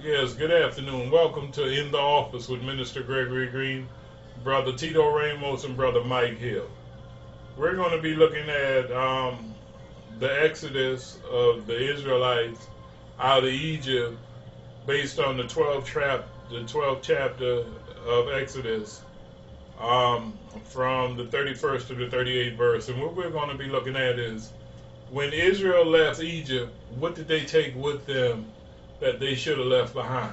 Yes, good afternoon. Welcome to In the Office with Minister Gregory Greene, Brother Tito Ramos, and Brother Mike Hill. We're going to be looking at the exodus of the Israelites out of Egypt based on the 12th chapter of Exodus from the 31st to the 38th verse. And what we're going to be looking at is when Israel left Egypt, what did they take with them that they should have left behind?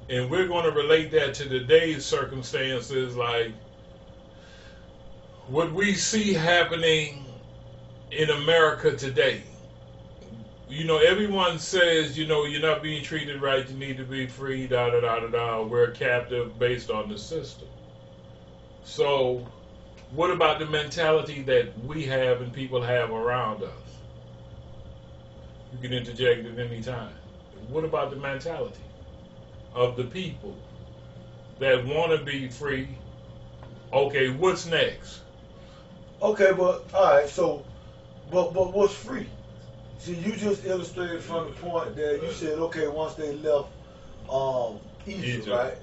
And we're going to relate that to today's circumstances, like what we see happening in America today. You know, everyone says, you know, you're not being treated right, you need to be free, da da da da da. We're captive based on the system. So, what about the mentality that we have and people have around us? You can interject at any time. What about the mentality of the people that want to be free? Okay, what's next? Okay, but all right. So, but what's free? See, you just illustrated from the point that you said, okay, once they left Egypt, right?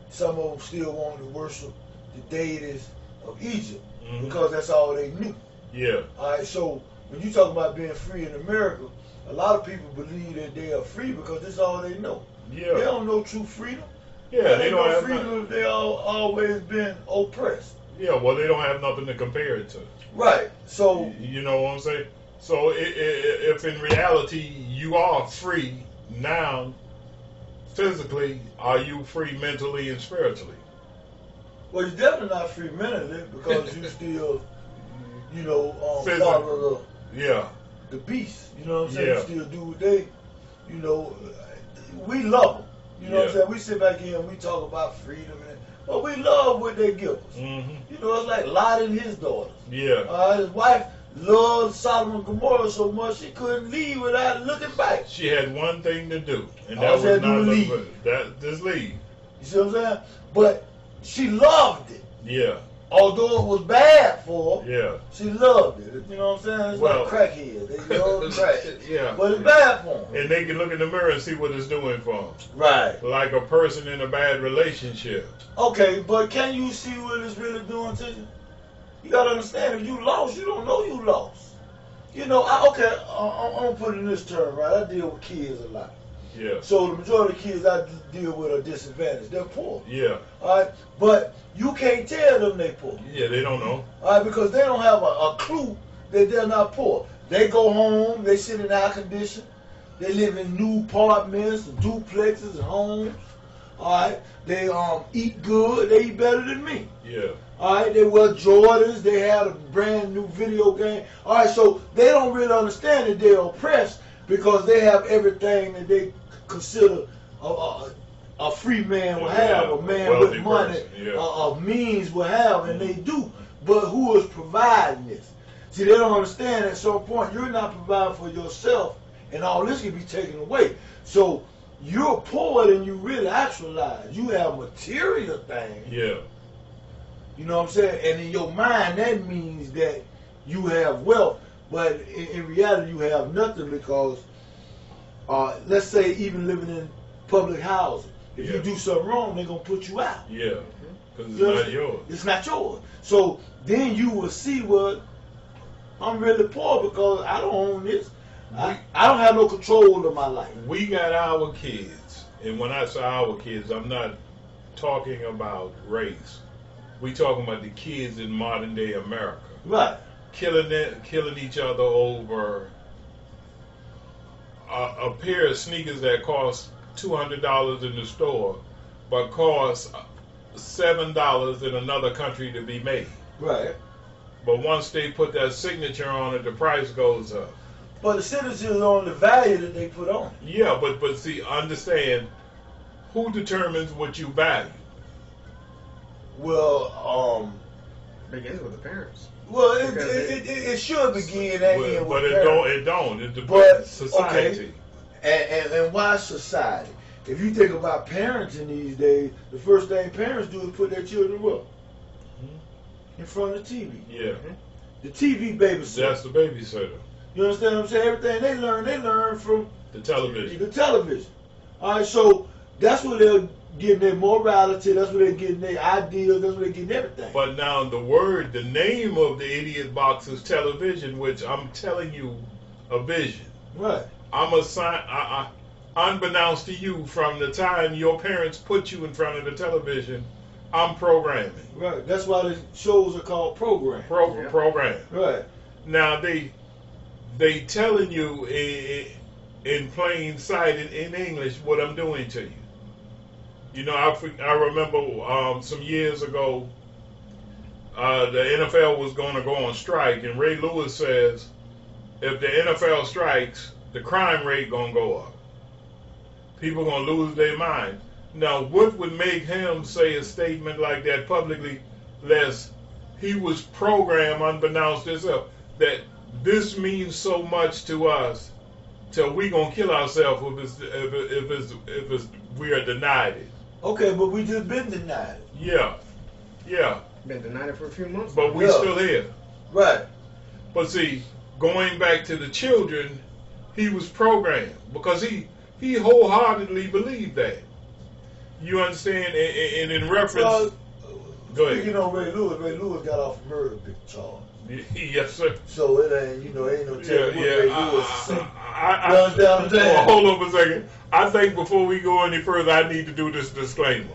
Some of them still wanted to worship the deities of Egypt because that's all they knew. Yeah. All right. So when you talk about being free in America, a lot of people believe that they are free because that's all they know. Yeah. They don't know true freedom. Yeah, they don't have freedom if they always been oppressed. Yeah, well, they don't have nothing to compare it to. Right. So you know what I'm saying? So if in reality you are free now, physically, are you free mentally and spiritually? Well, you're definitely not free mentally because you still, you know, Physically. Yeah. The beast. You know what I'm saying? Yeah. You still do what they, you know, we love them. You know what I'm saying? We sit back here and we talk about freedom, but we love what they give us. You know, it's like Lot and his daughters. Yeah. His wife loved Sodom and Gomorrah so much she couldn't leave without looking back. She had one thing to do, and that was not leave. Just leave. You see what I'm saying? But she loved it. Yeah. Although it was bad for her, yeah, she loved it. You know what I'm saying? It's like crackheads. They love crack. Yeah. But it's bad for them. And they can look in the mirror and see what it's doing for them. Right. Like a person in a bad relationship. Okay, but can you see what it's really doing to you? You gotta understand, if you lost, you don't know you lost. You know, I'm gonna put it in this term, right? I deal with kids a lot. Yeah. So the majority of the kids I deal with are disadvantaged. They're poor. Yeah. All right. But you can't tell them they poor. Yeah, they don't know. All right, because they don't have a clue that they're not poor. They go home, they sit in air conditioning, they live in new apartments and duplexes and homes. All right. They eat good. They eat better than me. Yeah. All right. They wear Jordans. They have a brand new video game. All right. So they don't really understand that they're oppressed because they have everything that they consider a free man will have, a man with money, of means will have, and they do. But who is providing this? See, they don't understand at some point you're not providing for yourself, and all this can be taken away. So you're poorer than you really actualize. You have material things. Yeah. You know what I'm saying? And in your mind, that means that you have wealth, but in reality, you have nothing because, let's say, even living in public housing, if you do something wrong, they're going to put you out. Yeah, because it's not yours. It's not yours. So then you will see, well, I'm really poor because I don't own this. I don't have no control of my life. We got our kids, and when I say our kids, I'm not talking about race. We talking about the kids in modern day America. Right. Killing each other over a pair of sneakers that cost $200 in the store, but cost $7 in another country to be made. Right. But once they put that signature on it, the price goes up. But the signature is on the value that they put on it. Yeah, but see, understand, who determines what you value? Well, begins with the parents. Well, it should begin and end with but parents. it don't. It depends. But Society. Okay. And why society? If you think about parenting these days, the first thing parents do is put their children what? In front of the TV. Yeah. The TV babysitter. That's the babysitter. You understand what I'm saying? Everything they learn from the television. The television. All right, so that's where they're getting their morality. That's where they're getting their ideas. That's where they're getting everything. But now the name of the idiot box is television, which I'm telling you, a vision. Right. I'm a sign. Unbeknownst to you, from the time your parents put you in front of the television, I'm programming. Right. That's why the shows are called programs. Program. Right. Now they telling you in plain sight in English what I'm doing to you. You know, I remember some years ago, the NFL was going to go on strike, and Ray Lewis says, if the NFL strikes, the crime rate going to go up. People going to lose their mind. Now, what would make him say a statement like that publicly, lest he was programmed, unbeknownst to himself, that this means so much to us, till we going to kill ourselves if we are denied it. Okay, but we just been denied it. Yeah. Been denied it for a few months. But we still here. Right. But see, going back to the children, he was programmed because he wholeheartedly believed that. You understand? And in reference, Well, go ahead. Speaking on Ray Lewis got off murder charge. Yes, sir. So it ain't, ain't no telling what Ray Lewis is saying. Well, hold on for a second. I think before we go any further, I need to do this disclaimer.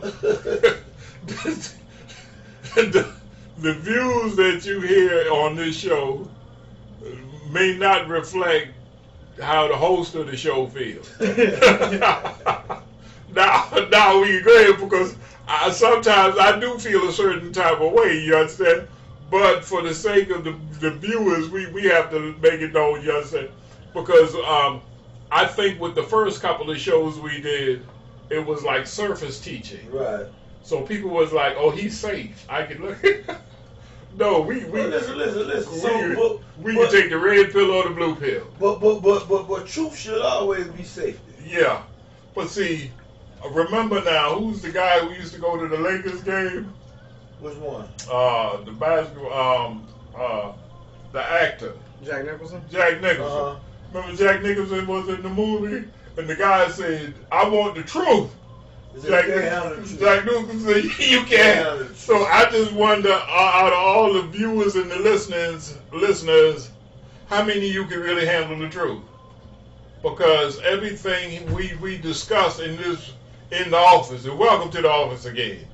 The views that you hear on this show may not reflect how the host of the show feels. now we go ahead, because sometimes I do feel a certain type of way, you understand? But for the sake of the viewers, we have to make it known, you understand? Because I think with the first couple of shows we did, it was like surface teaching. Right. So people was like, "Oh, he's safe. I can look." No, we listen. We can take the red pill or the blue pill. But truth should always be safety. Yeah, but see, remember now, who's the guy who used to go to the Lakers game? Which one? The basketball, the actor. Jack Nicholson. Jack Nicholson. Remember Jack Nicholson was in the movie, and the guy said, "I want the truth." Jack Nicholson said, "You can't." So I just wonder, out of all the viewers and the listeners, how many of you can really handle the truth? Because everything we discuss in the office, and welcome to the office again,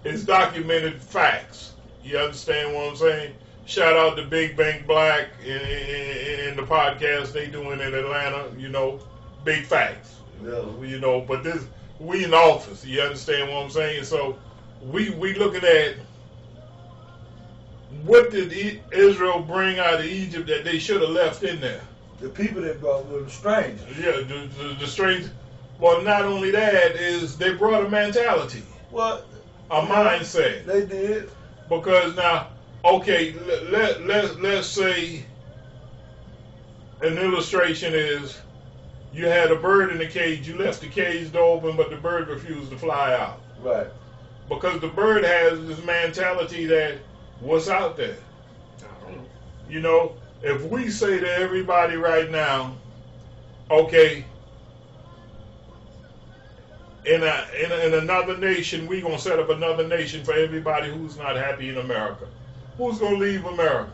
is documented facts. You understand what I'm saying? Shout out to Big Bank Black in the podcast they doing in Atlanta. Big facts. Yeah. But this. We in the office, you understand what I'm saying? So we looking at what did Israel bring out of Egypt that they should have left in there? The people that brought were the strangers. Yeah, the strangers. Well, not only that, is they brought a mentality. What? A mindset. They did. Because now, okay, let's say an illustration is, you had a bird in the cage, you left the cage door open, but the bird refused to fly out. Right. Because the bird has this mentality that, what's out there? I don't know. If we say to everybody right now, okay, in another nation, we're going to set up another nation for everybody who's not happy in America. Who's going to leave America?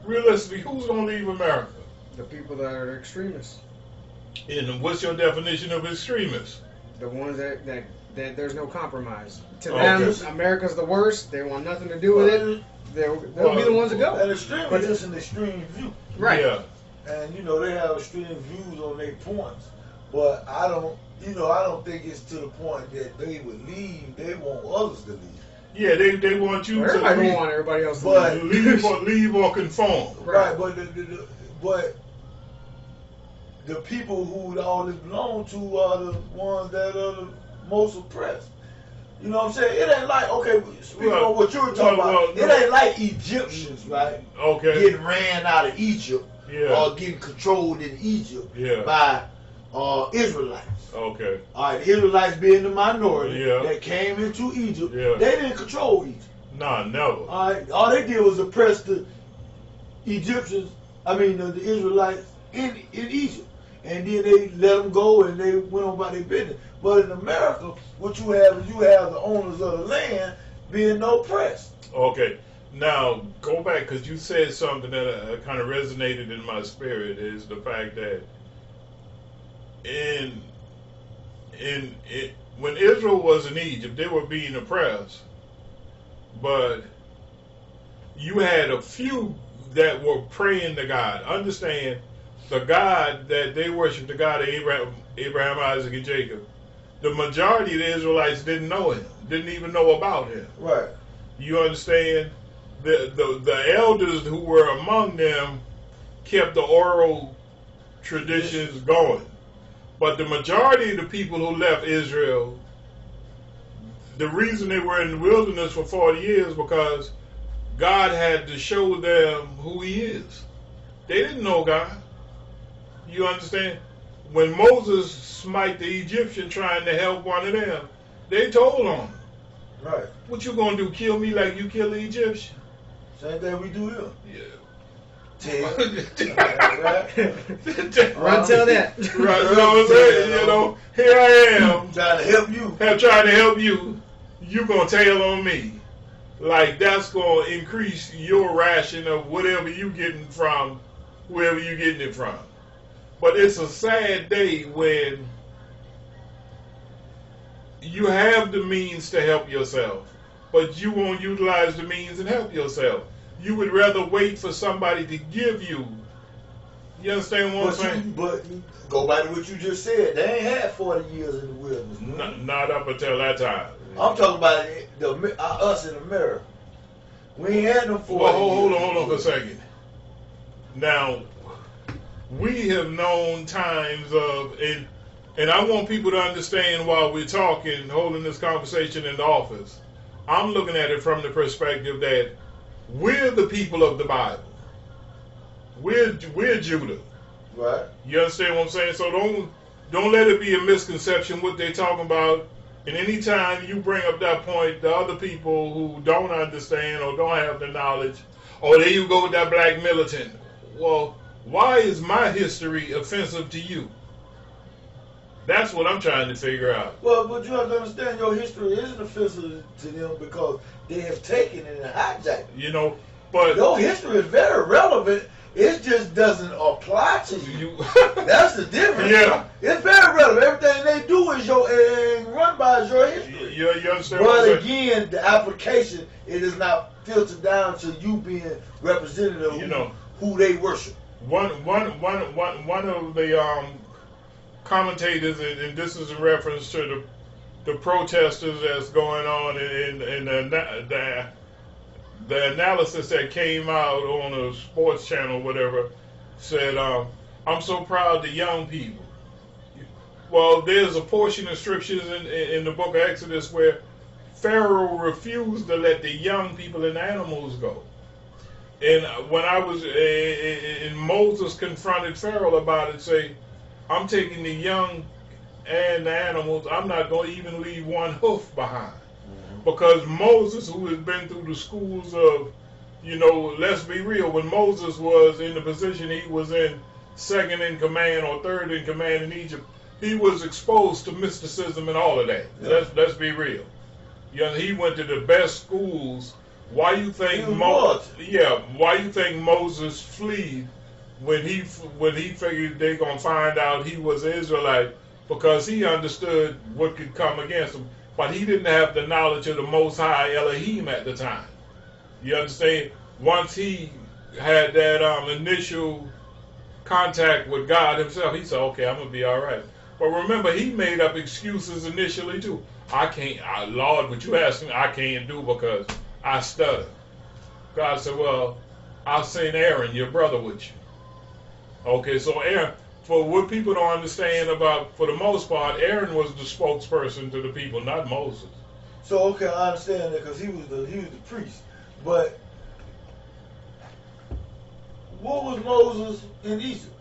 Realistically, who's going to leave America? The people that are extremists. And what's your definition of extremists? The ones that there's no compromise. To Okay. them, America's the worst. They want nothing to do with it. They'll be the ones that go. An extreme is just an extreme view. Right. Yeah. And they have extreme views on their points. But I don't think it's to the point that they would leave. They want others to leave. Yeah, they want you Everybody to don't want everybody else to But- leave or conform. Right, but the people who all this belong to are the ones that are the most oppressed. You know what I'm saying? It ain't like, okay, speaking on what you were talking about, it ain't like Egyptians, right? Okay. Getting ran out of Egypt Yeah. or getting controlled in Egypt Yeah. by Israelites. Okay. All right, the Israelites being the minority Yeah. that came into Egypt, Yeah. they didn't control Egypt. Nah, never. All right, all they did was oppress the Egyptians, the Israelites in Egypt. and then they let them go and they went on by their business. But in America, what you have is you have the owners of the land being oppressed. Okay. Now, go back, because you said something that kind of resonated in my spirit, is the fact that when Israel was in Egypt, they were being oppressed, but you had a few that were praying to God. Understand, the God that they worshiped, the God of Abraham, Isaac, and Jacob, the majority of the Israelites didn't know him, didn't even know about him. Right. You understand? The elders who were among them kept the oral traditions going. But the majority of the people who left Israel, the reason they were in the wilderness for 40 years because God had to show them who he is. They didn't know God. You understand? When Moses smite the Egyptian trying to help one of them, they told on him. Right. What you gonna do, kill me like you kill the Egyptian? Same thing we do here. Yeah. Run tell that. Right, you know what I'm saying? You know, here I am. Trying to help you. Trying to help you. You gonna tail on me. Like, that's gonna increase your ration of whatever you getting from wherever you getting it from. But it's a sad day when you have the means to help yourself, but you won't utilize the means and help yourself. You would rather wait for somebody to give you. You understand what I'm saying? But go back to what you just said. They ain't had 40 years in the wilderness. Not up until that time. I'm talking about us in America. We ain't had no 40 Well, hold years. on for a second. Now, we have known times of, and I want people to understand while we're talking, holding this conversation in the office, I'm looking at it from the perspective that we're the people of the Bible. We're Judah. Right. You understand what I'm saying? So don't let it be a misconception what they're talking about. And anytime you bring up that point, the other people who don't understand or don't have the knowledge, oh, there you go with that black militant. Well, why is my history offensive to you? That's what I'm trying to figure out. Well, but you have to understand your history isn't offensive to them because they have taken it and hijacked it. You know, but your history is very relevant. It just doesn't apply to you. That's the difference. Yeah. It's very relevant. Everything they do is run by your history. You understand what But I'm saying? again, the application, it is not filtered down to you being representative of who they worship. One of the commentators, and this is in reference to the protesters that's going on in the analysis that came out on a sports channel, whatever, said, I'm so proud of the young people. Well, there's a portion of scriptures in the book of Exodus where Pharaoh refused to let the young people and animals go. And when I was, and Moses confronted Pharaoh about it, say, I'm taking the young and the animals, I'm not going to even leave one hoof behind. Because Moses, who has been through the schools of, let's be real, when Moses was in the position he was in, second in command or third in command in Egypt, he was exposed to mysticism and all of that. Yeah. Let's be real. He went to the best schools. Why you think Moses fled when he figured they're gonna find out he was an Israelite? Because he understood what could come against him. But he didn't have the knowledge of the Most High Elohim at the time. You understand? Once he had that initial contact with God himself, he said, okay, I'm going to be all right. But remember, he made up excuses initially too. I can't, Lord, what you asking, I can't do because I stutter. God said, well, I'll send Aaron, your brother, with you. Okay, so Aaron, for what people don't understand about, for the most part, Aaron was the spokesperson to the people, not Moses. So okay, I understand that because he was the priest. But what was Moses in Egypt?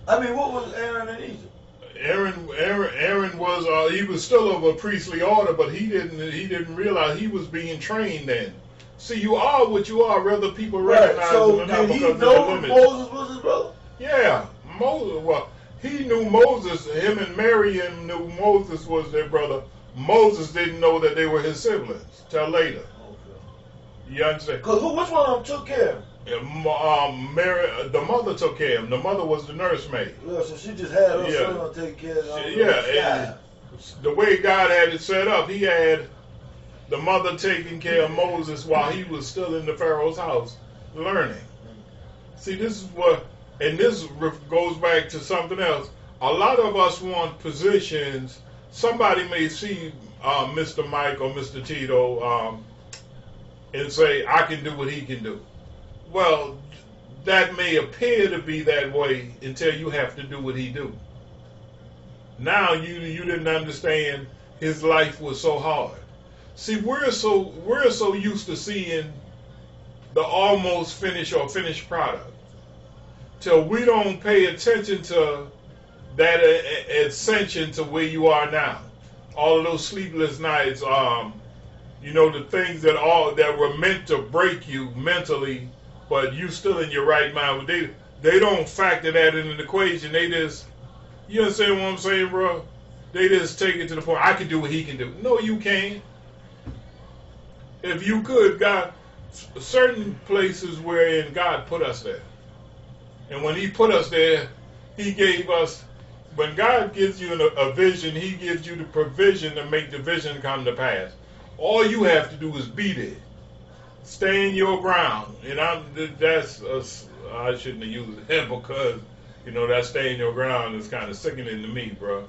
I mean, what was Aaron in Egypt? Aaron was he was still of a priestly order, but he didn't realize he was being trained then. See, you are what you are, whether people recognize it or not, because did he know Moses was his brother? Yeah, Moses. Well, He knew Moses. Him and Miriam knew Moses was their brother. Moses didn't know that they were his siblings till later. Okay. You understand? Cause which one of them took care of him? The mother took care of him. The mother was the nursemaid. Yeah, so she just had her son take care of him. The way God had it set up, he had the mother taking care of Moses while he was still in the Pharaoh's house learning. See, this is what, and this goes back to something else. A lot of us want positions. Somebody may see Mr. Mike or Mr. Tito and say, I can do what he can do. Well, that may appear to be that way until you have to do what he do. Now you didn't understand his life was so hard. See, we're so used to seeing the almost finished or finished product till we don't pay attention to that ascension to where you are now. All of those sleepless nights, the things that were meant to break you mentally, but you still in your right mind. They don't factor that in the equation. They just, you understand what I'm saying, bro? They just take it to the point, I can do what he can do. No, you can't. If you could, God, certain places wherein God put us there. And when he put us there, he gave us, when God gives you a vision, he gives you the provision to make the vision come to pass. All you have to do is be there. Stay in your ground. And I shouldn't have used that because, that stay in your ground is kind of sickening to me, bro.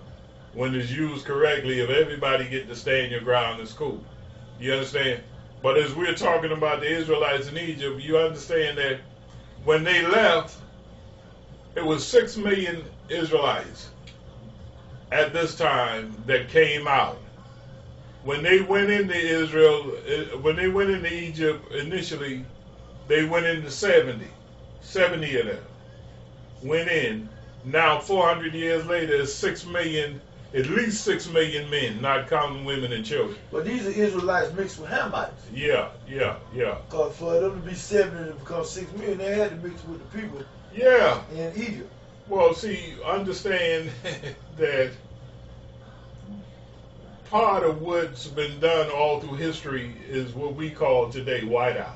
When it's used correctly, if everybody get to stay in your ground, it's cool. You understand? But as we're talking about the Israelites in Egypt, you understand that when they left, it was 6 million Israelites at this time that came out. When they went into Egypt initially, they went into 70 of them went in. Now 400 years later, it's 6 million, at least 6 million men, not counting women and children. But these are Israelites mixed with Hamites. Yeah. Because for them to be 70 and become 6 million, they had to mix with the people in Egypt. Well, see, understand that part of what's been done all through history is what we call today whiteout.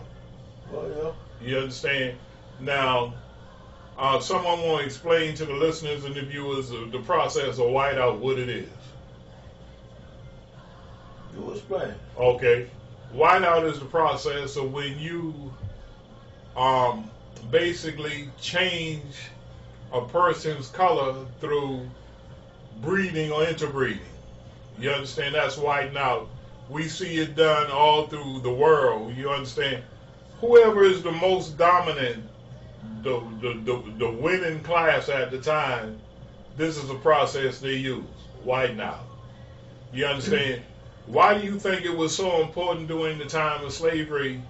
Well, yeah. You understand? Now, someone want to explain to the listeners and the viewers the process of whiteout, what it is. You explain. Okay. Whiteout is the process of when you basically change a person's color through breeding or interbreeding. You understand? That's whitening out. We see it done all through the world. You understand? Whoever is the most dominant, the winning class at the time, this is a process they use, whitening out. You understand? Why do you think it was so important during the time of slavery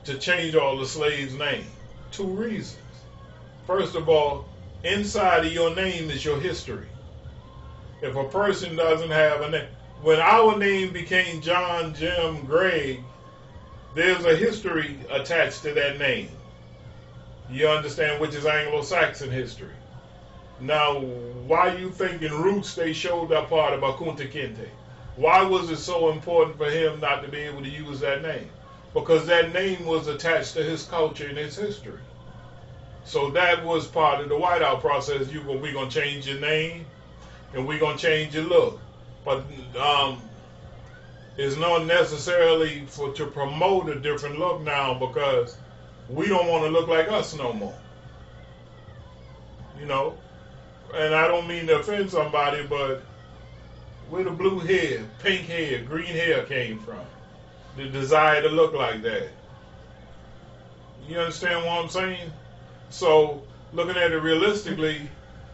to change all the slaves' names? 2 reasons. First of all, inside of your name is your history. If a person doesn't have a name, when our name became John, Jim, Greg, there's a history attached to that name. You understand, which is Anglo-Saxon history. Now, why you think in Roots they showed that part about Kunta Kinte? Why was it so important for him not to be able to use that name? Because that name was attached to his culture and his history. So that was part of the whiteout process. We're going to change your name and we're going to change your look. But it's not necessarily to promote a different look now because we don't want to look like us no more. And I don't mean to offend somebody, but where the blue hair, pink hair, green hair came from? The desire to look like that. You understand what I'm saying? So, looking at it realistically,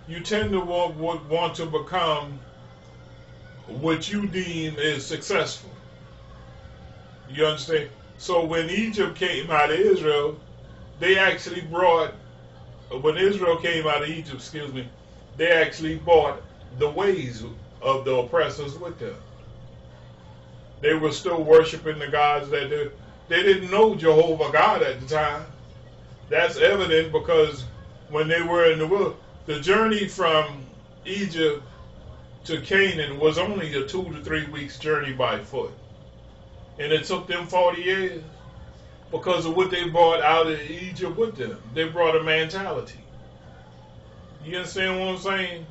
you tend to want to become what you deem is successful. You understand? So when Egypt came out of Israel, when Israel came out of Egypt, they actually brought the ways of the oppressors with them. They were still worshiping the gods that they didn't know Jehovah God at the time. That's evident because when they were in the wilderness, the journey from Egypt to Canaan was only a 2 to 3 weeks journey by foot. And it took them 40 years because of what they brought out of Egypt with them. They brought a mentality. You understand what I'm saying?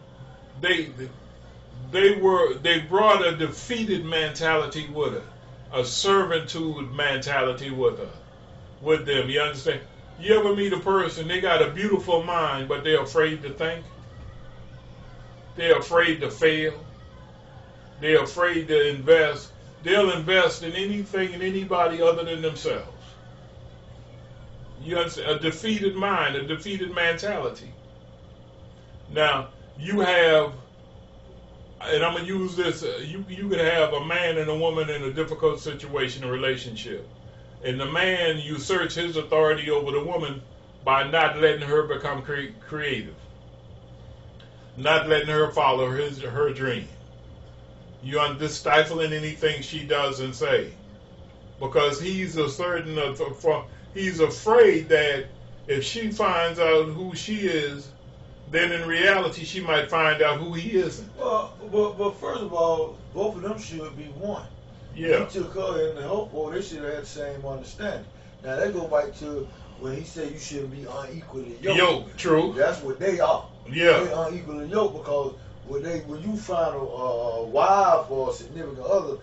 They brought a defeated mentality with her, a servitude mentality with them. You understand? You ever meet a person, they got a beautiful mind, but they're afraid to think? They're afraid to fail. They're afraid to invest. They'll invest in anything and anybody other than themselves. You understand? A defeated mind, a defeated mentality. Now, you have, and I'm going to use this, you could have a man and a woman in a difficult situation, a relationship. And the man usurps his authority over the woman by not letting her become creative, not letting her follow her dream. You are just stifling anything she does and say, because he's afraid that if she finds out who she is, then in reality she might find out who he isn't. But first of all, both of them should be one. Yeah. He took her and the whole they should have had the same understanding. Now that go back to when he said you shouldn't be unequally yoked. True. That's what they are. Yeah. They unequally yoked because when you find a wife or a significant other,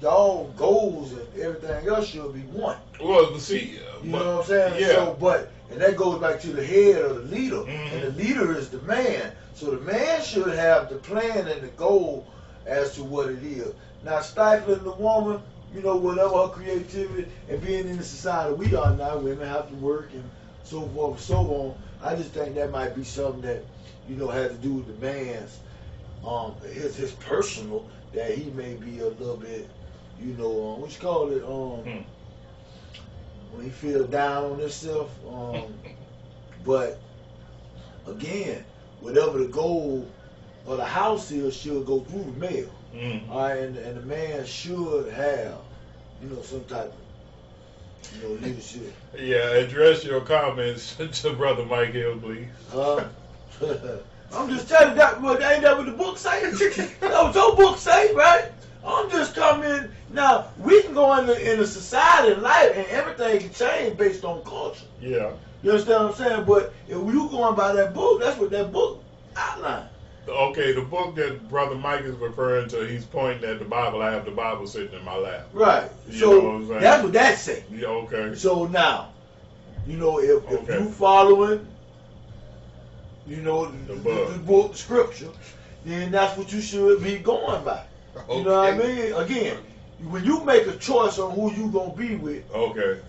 y'all goals and everything else should be one. Well, see, you know what I'm saying? Yeah. So, and that goes back to the head or the leader, Mm-hmm. and the leader is the man. So the man should have the plan and the goal as to what it is. Now stifling the woman, whatever her creativity, and being in the society we are now, women have to work and so forth and so on. I just think that might be something that has to do with the man's his personal, that he may be a little bit, what you call it, when he feels down on himself. But again, whatever the goal of the house is should go through the male. Mm-hmm. All right, and the man should have, some type of, leadership. Yeah, address your comments to Brother Mike Hill, please. I'm just telling you that, but ain't that what the book say? That what your book say, right? I'm just coming. Now, we can go in a society and life, and everything can change based on culture. Yeah. You understand what I'm saying? But if you going by that book, that's what that book outlined. Okay, the book that Brother Mike is referring to, he's pointing at the Bible. I have the Bible sitting in my lap. Right. You So know what I'm saying? that's what that say. Yeah, okay. So now, if Okay. you following, the book, the scripture, then that's what you should be going by. Okay. You know what I mean? Again, when you make a choice on who you gonna be with, Okay.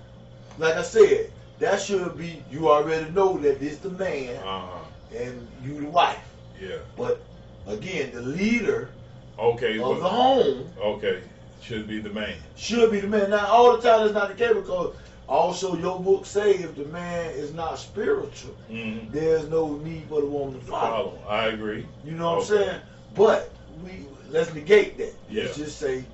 like I said, that should be, you already know that this the man Uh-huh. and you the wife. Yeah. But again, the leader Okay. of the home Okay. Should be the man. should be the man. Now, all the time that's not the case, because also your book say if the man is not spiritual, Mm-hmm. there's no need for the woman to follow. I agree. You know what Okay. I'm saying? But let's negate that. Yeah. Let's just say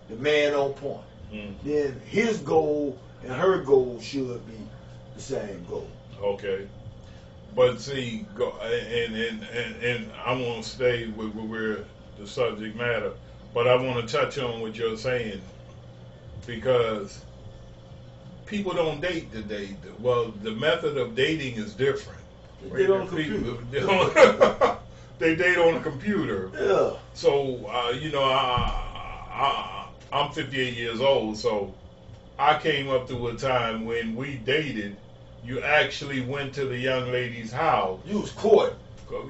the man on point. Mm. Then his goal and her goal should be the same goal. Okay. But see, and I want to stay with where the subject matter, but I want to touch on what you're saying, because people don't date today. Well, the method of dating is different. They date on a computer. They date on a computer. Yeah. So, I'm 58 years old, so I came up through a time when we dated. You actually went to the young lady's house. You was courting.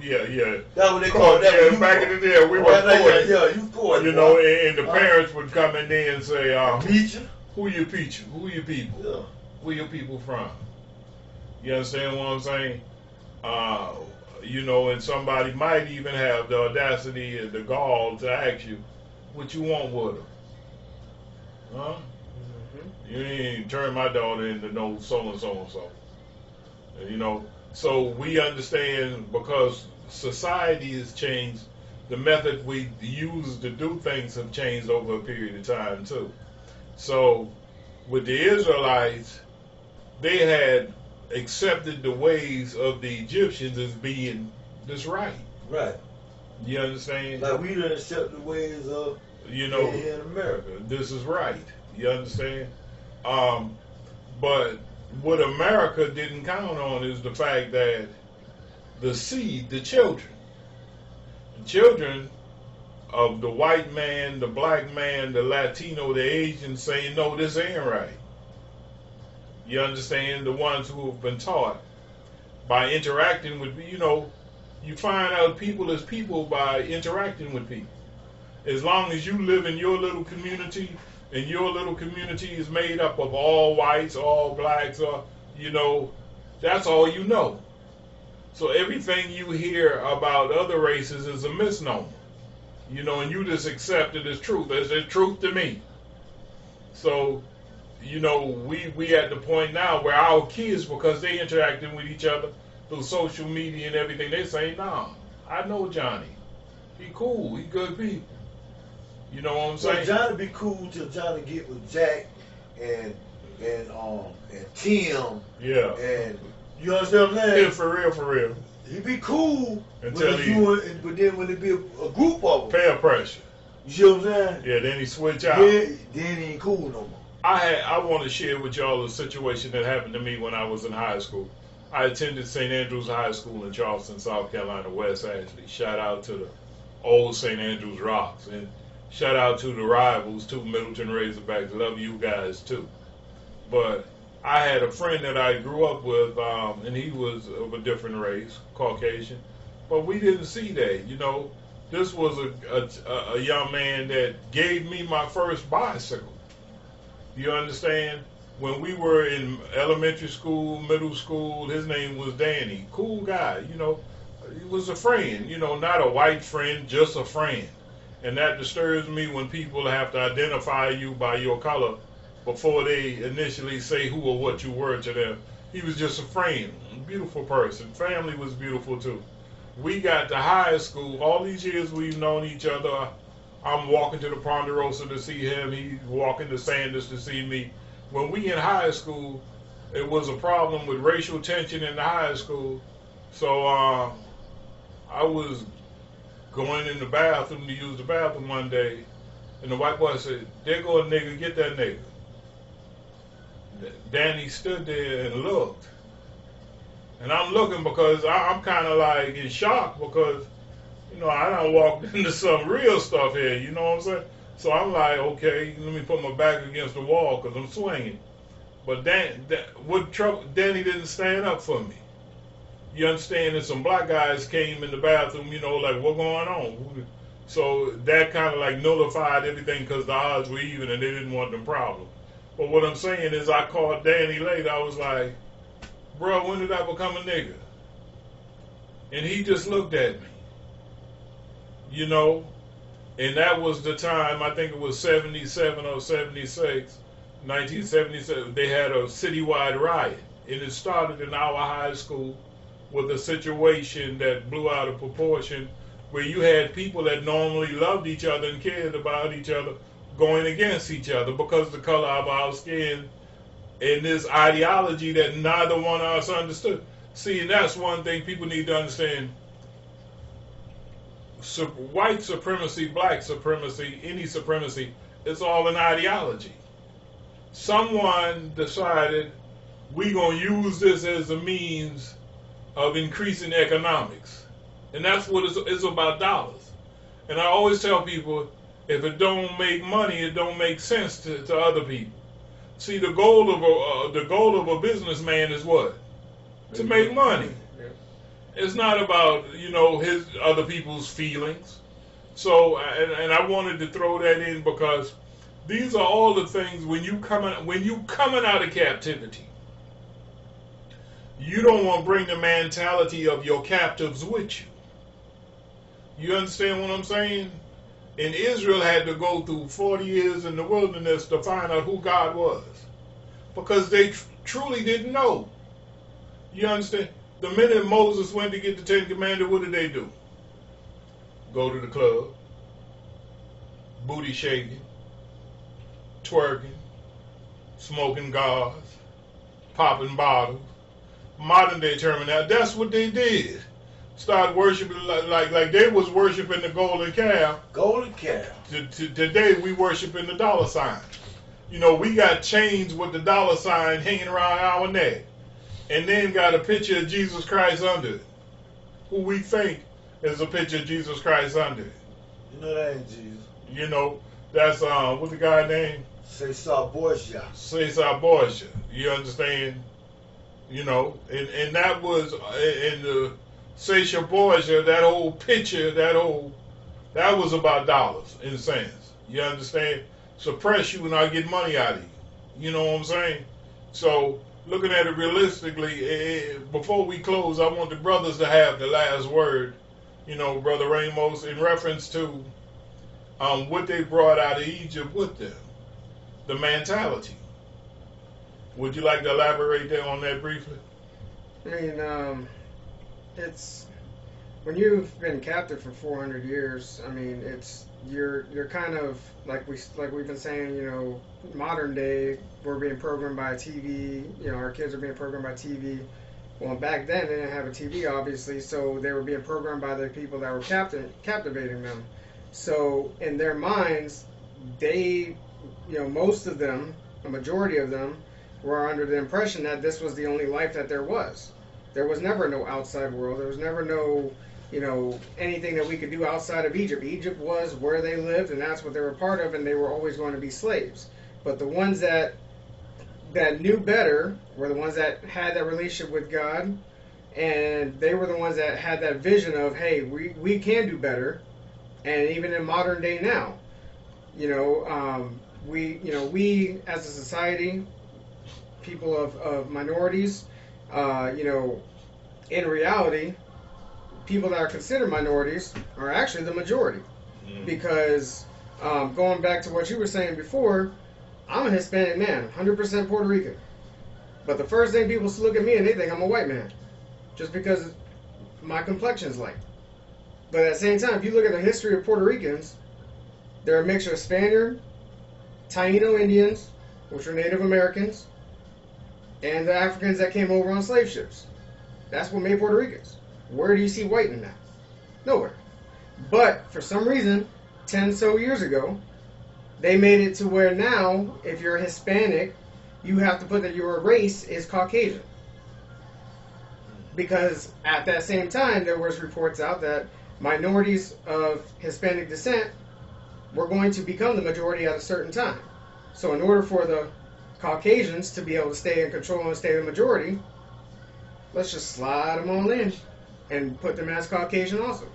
Yeah. That's what they call that. Yeah, back in the day, we were courting. Yeah, you courting. And the parents would come in there and say, Teacher. who your people? Who your people? Yeah. Where your people from? You understand what I'm saying? And somebody might even have the audacity and the gall to ask you what you want with her. Huh? Mm-hmm. You ain't turn my daughter into no so and so and so. So we understand, because society has changed, the method we use to do things have changed over a period of time too. So with the Israelites, they had accepted the ways of the Egyptians as being this right. Right. You understand? Like we done accept the ways of You know, here in America. this is right. You understand? Um, but what America didn't count on is the fact that the seed, the children of the white man, the black man, the Latino, the Asian saying, no, this ain't right. You understand? The ones who have been taught by interacting with, you find out people as people by interacting with people. As long as you live in your little community, and your little community is made up of all whites, all blacks, or, that's all you know. So everything you hear about other races is a misnomer. And you just accept it as truth. It's truth to me. So, we at the point now where our kids, because they interacting with each other through social media and everything, they say, nah, I know Johnny. He cool. He good people. You know what I'm saying? So Johnny be cool till Johnny get with Jack and Tim. Yeah. And you understand what I'm saying? Yeah, for real. He be cool Until but then when it be a group of them, peer pressure. you see what I'm saying? Yeah, then he switch out. Then he ain't cool no more. I want to share with y'all a situation that happened to me when I was in high school. I attended St. Andrews High School in Charleston, South Carolina, West Ashley. Shout out to the old St. Andrews Rocks. And shout out to the rivals, too, Middleton Razorbacks. Love you guys, too. But I had a friend that I grew up with, and he was of a different race, Caucasian. But we didn't see that, This was a young man that gave me my first bicycle. You understand? When we were in elementary school, middle school, his name was Danny. Cool guy, He was a friend, not a white friend, just a friend. And that disturbs me when people have to identify you by your color before they initially say who or what you were to them. He was just a friend, a beautiful person. Family was beautiful too. We got to high school. All these years we've known each other. I'm walking to the Ponderosa to see him. He's walking to Sanders to see me. When we in high school, it was a problem with racial tension in the high school. So I was going in the bathroom to use the bathroom one day, and the white boy said, there go a nigga, get that nigga. Danny stood there and looked. And I'm looking because I'm kind of like in shock because, I done walked into some real stuff here, you know what I'm saying? So I'm like, okay, let me put my back against the wall because I'm swinging. But Danny didn't stand up for me. You understand that some black guys came in the bathroom, like, what going on? So that kind of like nullified everything because the odds were even and they didn't want them problems. But what I'm saying is I called Danny later. I was like, bro, when did I become a nigga? And he just looked at me. And that was the time, I think it was 77 or 76, 1977, they had a citywide riot. And it started in our high school with a situation that blew out of proportion where you had people that normally loved each other and cared about each other going against each other because of the color of our skin and this ideology that neither one of us understood. See, and that's one thing people need to understand. White supremacy, black supremacy, any supremacy, it's all an ideology. Someone decided we're going to use this as a means of increasing economics. And that's what it's about, dollars. And I always tell people, if it don't make money, it don't make sense to other people. See, the goal of a businessman is what? To make money. It's not about, his other people's feelings. So, and I wanted to throw that in because these are all the things when you coming out of captivity. You don't want to bring the mentality of your captives with you. You understand what I'm saying? And Israel had to go through 40 years in the wilderness to find out who God was. Because they truly didn't know. You understand? The minute Moses went to get the Ten Commandments, what did they do? Go to the club, booty shaking, twerking, smoking gauze, popping bottles. Modern day term now, that's what they did. start worshiping like they was worshiping the golden calf. Golden calf. Today we worshiping the dollar sign. You know, we got chains with the dollar sign hanging around our neck, and then got a picture of Jesus Christ under it, who we think is a picture of Jesus Christ under it. You know that ain't Jesus. You know, that's what's the guy name? Cesar Borgia. Cesar Borgia. You understand? You know, and that was in the Cesar Borgia, that whole picture, that was about dollars and cents. You understand? Suppress you and I get money out of you. You know what I'm saying? So looking at it realistically, before we close, I want the brothers to have the last word. You know, Brother Ramos, in reference to what they brought out of Egypt with them, the mentality. Would you like to elaborate there on that briefly? I mean, it's when you've been captive for 400 years. I mean, it's you're kind of like we've been saying. You know, modern day we're being programmed by a TV. You know, our kids are being programmed by TV. Well, back then they didn't have a TV, obviously, so they were being programmed by the people that were captivating them. So in their minds, they, you know, most of them, a majority of them, were under the impression that this was the only life that there was. There was never no outside world. There was never no, you know, anything that we could do outside of Egypt. Egypt was where they lived, and that's what they were part of, and they were always going to be slaves. But the ones that knew better were the ones that had that relationship with God, and they were the ones that had that vision of, hey, we can do better. And even in modern day now, you know, we as a society, people of minorities, you know, in reality, people that are considered minorities are actually the majority. Because going back to what you were saying before, I'm a Hispanic man, 100% Puerto Rican. But the first thing people look at me and they think I'm a white man, just because my complexion's light. But at the same time, if you look at the history of Puerto Ricans, they're a mixture of Spaniard, Taino Indians, which are Native Americans, and the Africans that came over on slave ships. That's what made Puerto Ricans. Where do you see white in that? Nowhere. But for some reason, 10 so years ago, they made it to where now, if you're Hispanic, you have to put that your race is Caucasian. Because at that same time, there was reports out that minorities of Hispanic descent were going to become the majority at a certain time. So in order for the Caucasians to be able to stay in control and stay the majority, let's just slide them on in and put them as Caucasian also.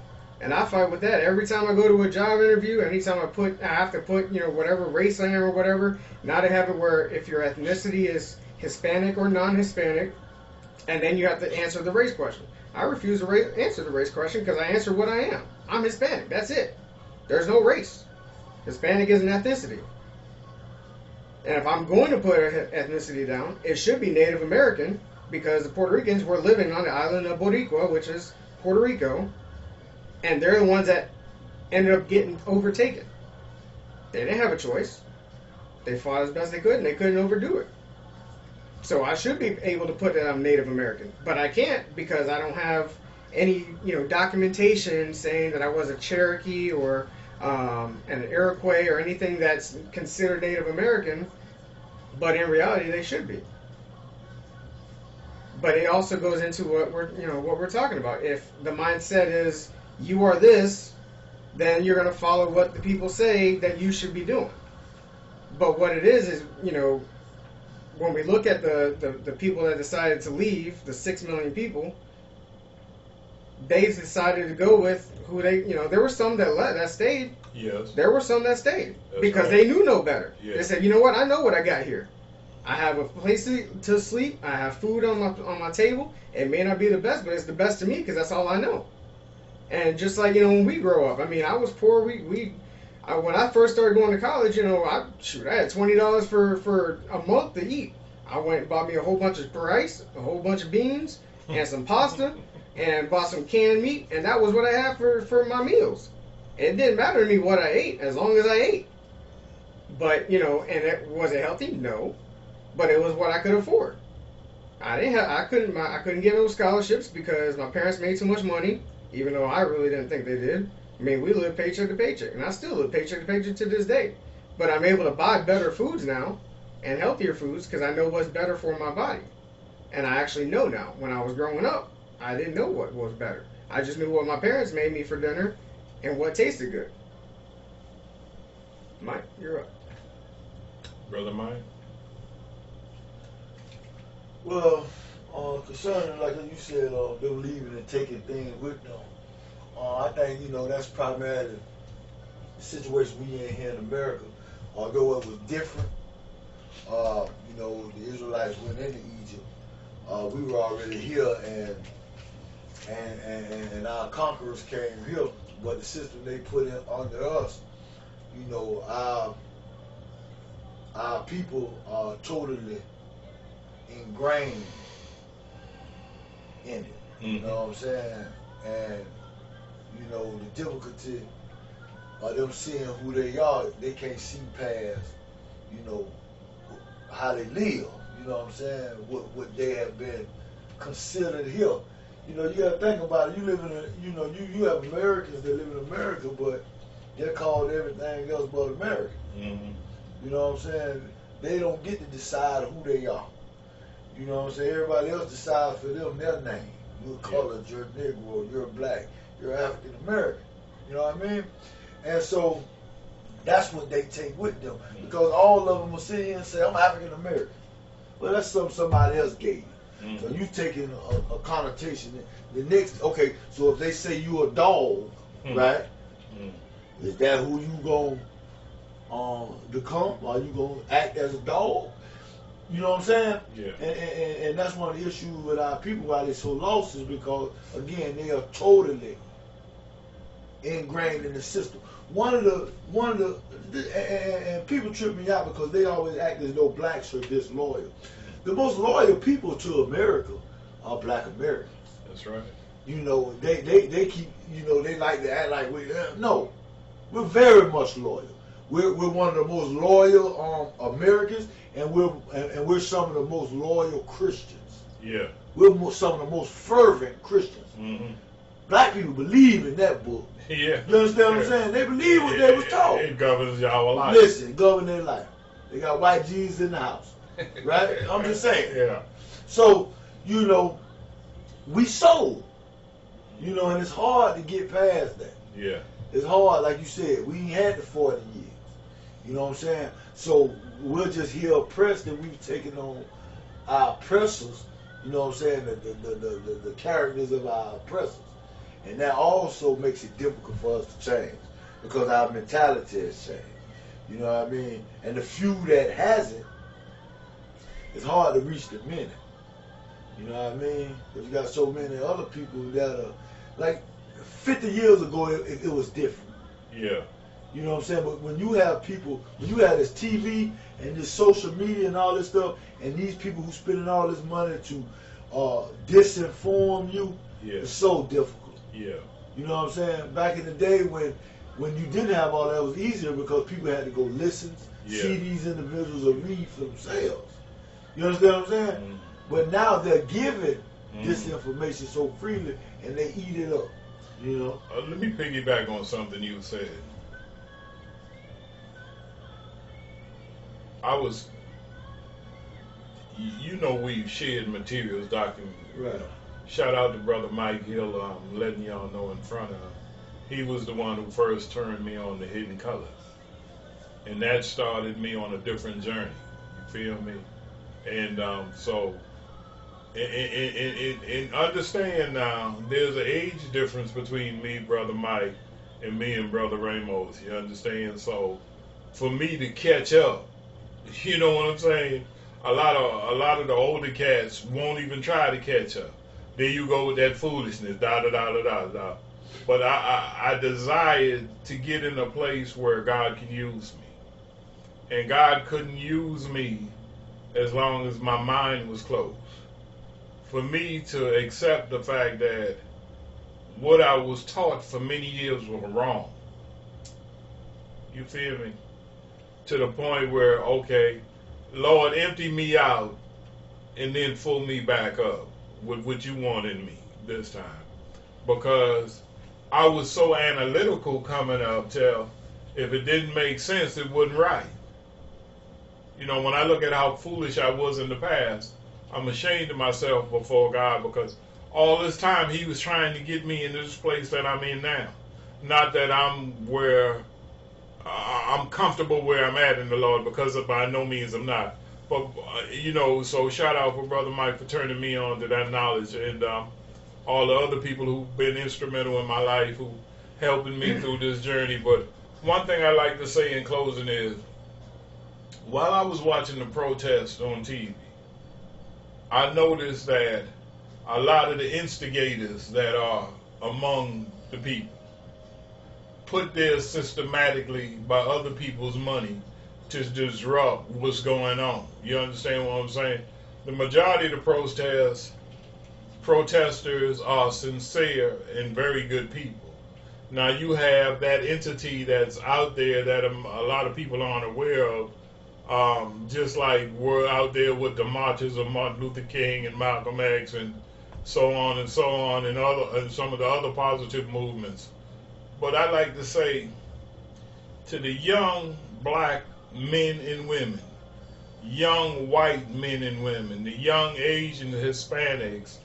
And I fight with that every time I go to a job interview. Anytime I have to put, you know, whatever race I am or whatever. Now they have it where if your ethnicity is Hispanic or non-Hispanic, and then you have to answer the race question. I refuse to answer the race question because I answer what I am. I'm Hispanic. That's it. There's no race. Hispanic is an ethnicity. And if I'm going to put an ethnicity down, it should be Native American, because the Puerto Ricans were living on the island of Boricua, which is Puerto Rico, and they're the ones that ended up getting overtaken. They didn't have a choice. They fought as best they could, and they couldn't overdo it. So I should be able to put that I'm Native American, but I can't because I don't have any, you know, documentation saying that I was a Cherokee or an Iroquois or anything that's considered Native American. But in reality, they should be. But it also goes into what we're talking about. If the mindset is you are this, then you're going to follow what the people say that you should be doing. But what it is, you know, when we look at the people that decided to leave, the 6 million people, they decided to go with who they, you know, there were some that stayed. Yes. There were some that stayed. That's because right. They knew no better. Yes. They said, you know what, I know what I got here. I have a place to sleep. I have food on my table. It may not be the best, but it's the best to me because that's all I know. And just like, you know, when we grow up, I mean, I was poor. When I first started going to college, you know, I had $20 for a month to eat. I went and bought me a whole bunch of rice, a whole bunch of beans, and some pasta, and bought some canned meat, and that was what I had for my meals. It didn't matter to me what I ate as long as I ate. But, you know, and was it healthy? No. But it was what I could afford. I couldn't get no scholarships because my parents made too much money. even though I really didn't think they did. I mean, we live paycheck to paycheck, and I still live paycheck to paycheck to this day. But I'm able to buy better foods now and healthier foods because I know what's better for my body. And I actually know now. When I was growing up, I didn't know what was better. I just knew what my parents made me for dinner and what tasted good. Mike, you're up. Brother Mike? Well, concerning, like you said, them leaving and taking things with them, I think, that's primarily the situation we in here in America. Although it was different, the Israelites went into Egypt. We were already here, and our conquerors came here. But the system they put in under us, our people are totally ingrained in it. You know what I'm saying? And the difficulty of them seeing who they are, they can't see past, how they live. You know what I'm saying? What they have been considered here. You gotta think about it. You live in you have Americans that live in America, but they're called everything else but American. You know what I'm saying? They don't get to decide who they are. You know what I'm saying? Everybody else decides for them their name. You're colored, you're Negro, you're black, you're African American. You know what I mean? And so that's what they take with them. Because all of them will sit here and say, I'm African American. Well, that's something somebody else gave you. So you taking a connotation. The next, okay, so if they say you a dog, right? Is that who you going to become? Are you going to act as a dog? You know what I'm saying? Yeah. And that's one of the issues with our people why they're so lost is because, again, they are totally ingrained in the system. One of the and people trip me out because they always act as though blacks are disloyal. The most loyal people to America are black Americans. That's right. They keep, they like to act like no, we're very much loyal. We're one of the most loyal Americans, and we're some of the most loyal Christians. Yeah. We're some of the most fervent Christians. Black people believe in that book. Yeah. You understand what I'm saying? They believe what they was taught. It governs y'all life. Listen, govern their life. They got white Jesus in the house. Right? I'm just saying. Yeah. So, we sold. And it's hard to get past that. Yeah. It's hard, like you said. We ain't had the 40 years. You know what I'm saying? So we're just here oppressed, and we've taken on our oppressors. You know what I'm saying? The characters of our oppressors. And that also makes it difficult for us to change because our mentality has changed. You know what I mean? And the few that hasn't, it's hard to reach the many. You know what I mean? Because you got so many other people that are, like 50 years ago, it was different. Yeah. You know what I'm saying? But when you have people, when you have this TV and this social media and all this stuff, and these people who spending all this money to disinform you, it's so difficult. Yeah. You know what I'm saying? Back in the day when you didn't have all that, it was easier because people had to go listen, see these individuals or read for themselves. You understand what I'm saying? But now they're giving this information so freely and they eat it up. Let me piggyback on something you said. We've shared materials, document. Right. Shout out to Brother Mike Hill, letting y'all know in front of him. He was the one who first turned me on to Hidden Colors. And that started me on a different journey. You feel me? And and understand now, there's an age difference between me, Brother Mike, and me and Brother Ramos. You understand? So for me to catch up, you know what I'm saying? A lot of the older cats won't even try to catch up. There you go with that foolishness, da da da da da da. But I desired to get in a place where God can use me, and God couldn't use me as long as my mind was closed. For me to accept the fact that what I was taught for many years was wrong. You feel me? To the point where, okay, Lord, empty me out and then fill me back up with what you want in me this time. because I was so analytical coming up till if it didn't make sense, it wasn't right. You know, when I look at how foolish I was in the past, I'm ashamed of myself before God because all this time He was trying to get me in this place that I'm in now. Not that I'm comfortable where I'm at in the Lord, because by no means I'm not. But you know, so shout out for Brother Mike for turning me on to that knowledge, and all the other people who've been instrumental in my life, who helping me through this journey. But one thing I like to say in closing is, while I was watching the protests on TV, I noticed that a lot of the instigators that are among the people put there systematically by other people's money to disrupt what's going on. You understand what I'm saying? The majority of the protesters are sincere and very good people. Now you have that entity that's out there that a lot of people aren't aware of, just like we're out there with the marches of Martin Luther King and Malcolm X and so on and so on, and some of the other positive movements. But I like to say to the young black men and women, young white men and women, the young Asian Hispanics,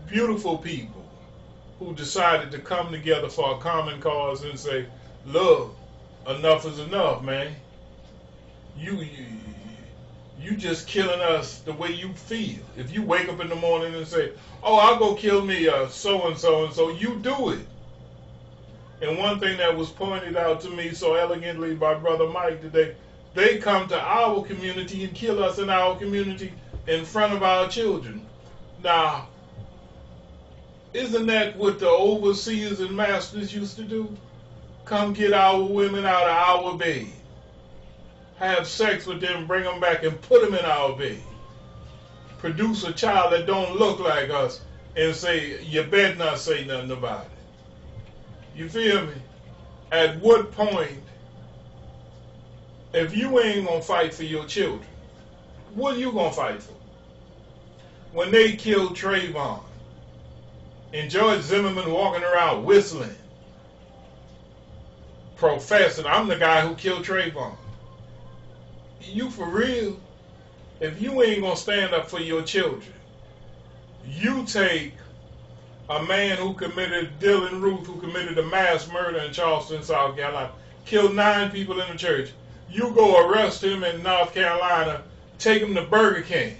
beautiful people who decided to come together for a common cause and say, look, enough is enough, man. You just killing us the way you feel. If you wake up in the morning and say, oh, I'll go kill me so-and-so and so, you do it. And one thing that was pointed out to me so elegantly by Brother Mike today, they come to our community and kill us in our community in front of our children. Now, isn't that what the overseers and masters used to do? Come get our women out of our bed, have sex with them, bring them back and put them in our bed, produce a child that don't look like us and say, you better not say nothing about it. You feel me? At what point, if you ain't gonna fight for your children, what are you gonna fight for? When they killed Trayvon and George Zimmerman walking around whistling, professing, I'm the guy who killed Trayvon. You for real? If you ain't gonna stand up for your children, you take a man who committed, Dylan Ruth, who committed a mass murder in Charleston, South Carolina, killed 9 people in the church. You go arrest him in North Carolina, take him to Burger King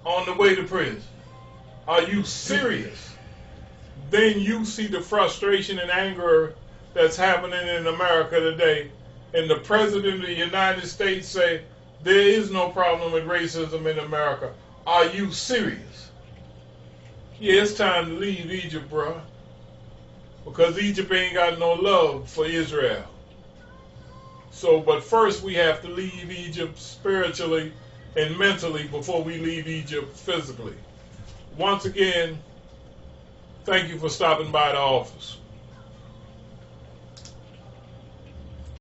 on the way to prison. Are you serious? Then you see the frustration and anger that's happening in America today, and the President of the United States say, there is no problem with racism in America. Are you serious? Yeah, it's time to leave Egypt, bro. Because Egypt ain't got no love for Israel. So, but first we have to leave Egypt spiritually and mentally before we leave Egypt physically. Once again, thank you for stopping by the office.